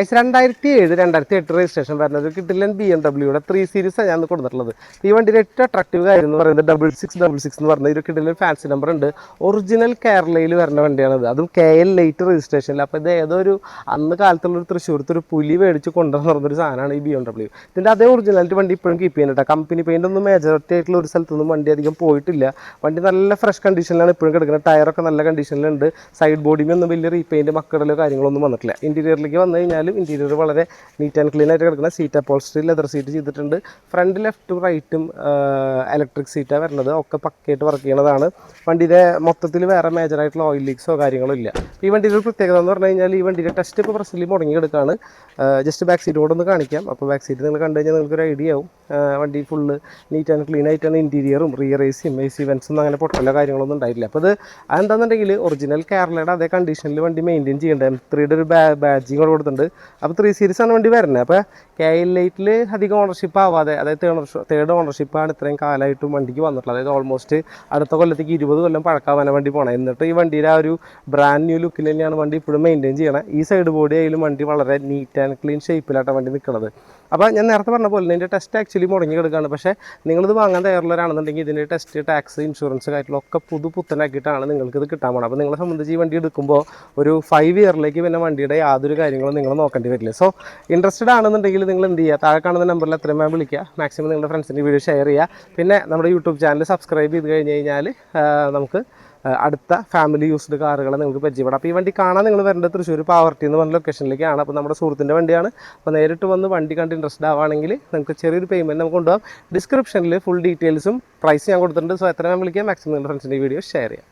Ice 2007-2008 registration വരുന്നത് ഒരു കിട്ടില്ല BMW 3 സീരീസാണ് ഞാൻ കൊടുത്തിട്ടുള്ളത്. ഈ വണ്ടിയുടെ ഏറ്റവും അട്രാക്റ്റീവ് കാര്യം എന്ന് പറയുന്നത് 6666 എന്ന് പറഞ്ഞ ഒരു കിട്ടില്ല ഫാൻസി നമ്പർ ഉണ്ട്. ഒറിജിനൽ കേരളയിൽ വരുന്ന വണ്ടിയാണത്, അതും KL ലൈറ്റ് രജിസ്ട്രേഷനിൽ. അപ്പോൾ ഇത് ഏതൊരു അന്ന് കാലത്തുള്ളൊരു തൃശ്ശൂരത്ത് ഒരു പുലി മേടിച്ച് കൊണ്ടുവന്ന് നടന്നൊരു സാധനമാണ് ഈ BMW. ഇതിൻ്റെ അതേ ഒറിജിനാലിറ്റി വണ്ടി ഇപ്പോഴും കീപ്പ് ചെയ്യുന്നുണ്ട്. കമ്പനി പെയിൻ്റ് ഒന്നും മേജോറിറ്റി ആയിട്ടുള്ള ഒരു സ്ഥലത്തൊന്നും വണ്ടി അധികം പോയിട്ടില്ല. വണ്ടി നല്ല ഫ്രഷ് കണ്ടീഷനിലാണ് ഇപ്പോഴും കിടക്കുന്നത്. ടയറൊക്കെ നല്ല കണ്ടീഷനിലുണ്ട്. സൈഡ് ബോഡിയൊന്നും വലിയ റീപെയിൻറ്റ് മക്കളിലോ കാര്യങ്ങളൊന്നും വന്നിട്ടില്ല. ഇൻറ്റീരിയറിലേക്ക് വന്നു കഴിഞ്ഞാൽ ഇൻറ്റീരിയർ വളരെ നീറ്റ് ആൻഡ് ക്ലീൻ ആയിട്ട് കിടക്കുന്ന സീറ്റ് അപ്പോൾസ്റ്ററി ലെതർ സീറ്റ് ചെയ്തിട്ടുണ്ട്. ഫ്രണ്ട് ലെഫ്റ്റും റൈറ്റും ഇലക്ട്രിക് സീറ്റാണ് വരുന്നത്. ഒക്കെ പക്കയായിട്ട് വർക്ക് ചെയ്യണതാണ്. വണ്ടിയുടെ മൊത്തത്തിൽ വേറെ മേജറായിട്ടുള്ള ഓയിൽ ലീക്സോ കാര്യങ്ങളോ ഇല്ല. ഈ വണ്ടിയുടെ ഒരു പ്രത്യേകത എന്ന് പറഞ്ഞു കഴിഞ്ഞാൽ ഈ വണ്ടിയുടെ ടെസ്റ്റ് ഇപ്പോൾ പ്രസ്സിൽ മുടങ്ങിയെടുക്കുകയാണ്. ജസ്റ്റ് ബാക്ക് സീറ്റ് കൂടെ ഒന്ന് കാണിക്കാം. അപ്പോൾ ബാക്ക് സീറ്റ് നിങ്ങൾ കണ്ടു കഴിഞ്ഞാൽ നിങ്ങൾക്കൊരു ഐഡിയ ആവും. വണ്ടി ഫുള്ള് നീറ്റ് ആൻഡ് ക്ലീൻ ആയിട്ടാണ് ഇൻറ്റീരിയറും റിയർ AC വെൻസും അങ്ങനെ പൊട്ടലോ കാര്യങ്ങളൊന്നും ഉണ്ടായിട്ടില്ല. അപ്പോൾ അത് അതെന്താണെന്നുണ്ടെങ്കിൽ ഒറിജിനൽ കേരളയുടെ അതേ കണ്ടീഷനിൽ വണ്ടി മെയിൻറ്റെയിൻ ചെയ്യേണ്ടത്. M3യുടെ ഒരു ബാഡ്ജിങ് കൂടെ കൊടുത്തിട്ടുണ്ട്. അപ്പോൾ 3 സീരീസാണ് വണ്ടി വരുന്നത്. അപ്പോൾ KL ലൈറ്റിൽ അധികം ഓണർഷിപ്പ് ആവാതെ, അതായത് തേർഡ് ഓണർഷിപ്പാണ് ഇത്രയും കാലമായിട്ടും വണ്ടിക്ക് വന്നിട്ടുള്ളത്. അതായത് ഓൾമോസ്റ്റ് അടുത്ത കൊല്ലത്തേക്ക് 20 കൊല്ലം പഴക്കാവാൻ വണ്ടി പോകണം. എന്നിട്ട് ഈ വണ്ടിയുടെ ആ ഒരു ബ്രാൻഡ് ന്യൂ ലുക്കിൽ തന്നെയാണ് വണ്ടി ഇപ്പോഴും മെയിൻറ്റെയിൻ ചെയ്യണം. ഈ സൈഡ് ബോഡി ആയാലും വണ്ടി വളരെ നീറ്റ് ആൻഡ് ക്ലീൻ ഷേപ്പിലായിട്ടാണ് വണ്ടി നിൽക്കുന്നത്. അപ്പോൾ ഞാൻ നേരത്തെ പറഞ്ഞ പോലെ ഇതിൻ്റെ ടെസ്റ്റ് ആക്ച്വലി മുടങ്ങി കിടക്കുകയാണ്. പക്ഷേ നിങ്ങളിത് വാങ്ങാൻ തയ്യാറുള്ളവരാണെന്നുണ്ടെങ്കിൽ ഇതിൻ്റെ ടെസ്റ്റ്, ടാക്സ്, ഇൻഷുറൻസ് കാര്യങ്ങളൊക്കെ പുത്തനാക്കിയിട്ടാണ് നിങ്ങൾക്കിത് കിട്ടാൻ പോകുന്നത്. അപ്പോൾ നിങ്ങളെ സംബന്ധിച്ച് ഈ വണ്ടി എടുക്കുമ്പോൾ ഒരു 5 ഇയറിലേക്ക് പിന്നെ വണ്ടിയുടെ യാതൊരു കാര്യങ്ങളും നിങ്ങൾ നോക്കേണ്ടി വരില്ല. സോ ഇൻട്രസ്റ്റഡ് ആണെന്നുണ്ടെങ്കിൽ നിങ്ങൾ എന്ത് ചെയ്യുക, താഴെ കാണുന്ന നമ്പറിൽ എത്രയും വേഗം വിളിക്കുക. മാക്സിമം നിങ്ങളുടെ ഫ്രണ്ട്സിൻ്റെ വീഡിയോ ഷെയർ ചെയ്യുക. പിന്നെ നമ്മുടെ യൂട്യൂബ് ചാനൽ സബ്സ്ക്രൈബ് ചെയ്ത് കഴിഞ്ഞ് കഴിഞ്ഞാൽ നമുക്ക് അടുത്ത ഫാമിലി യൂസ്ഡ് കാറുകളെ നിങ്ങൾക്ക് പരിചയപ്പെടാം. അപ്പോൾ ഈ വണ്ടി കാണാൻ നിങ്ങൾ വരേണ്ടത് തൃശ്ശൂർ പാവർട്ടി എന്ന് പറഞ്ഞ ലൊക്കേഷനിലേക്കാണ്. അപ്പോൾ നമ്മുടെ സുഹൃത്തിൻ്റെ വണ്ടിയാണ്. അപ്പോൾ നേരിട്ട് വന്ന് വണ്ടി കണ്ട് ഇൻട്രസ്റ്റ് ആവുകയാണെങ്കിൽ നിങ്ങൾക്ക് ചെറിയൊരു പേയ്മെൻറ്റ് നമുക്ക് കൊണ്ടുപോകാം. ഡിസ്ക്രിപ്ഷനിൽ ഫുൾ ഡീറ്റെയിൽസും പ്രൈസ് ഞാൻ കൊടുത്തിട്ടുണ്ട്. സോ എത്രയും വിളിക്കുക, മാക്സിമം നിങ്ങളുടെ ഫ്രണ്ട്സിൻ്റെ വീഡിയോ ഷെയർ ചെയ്യാം.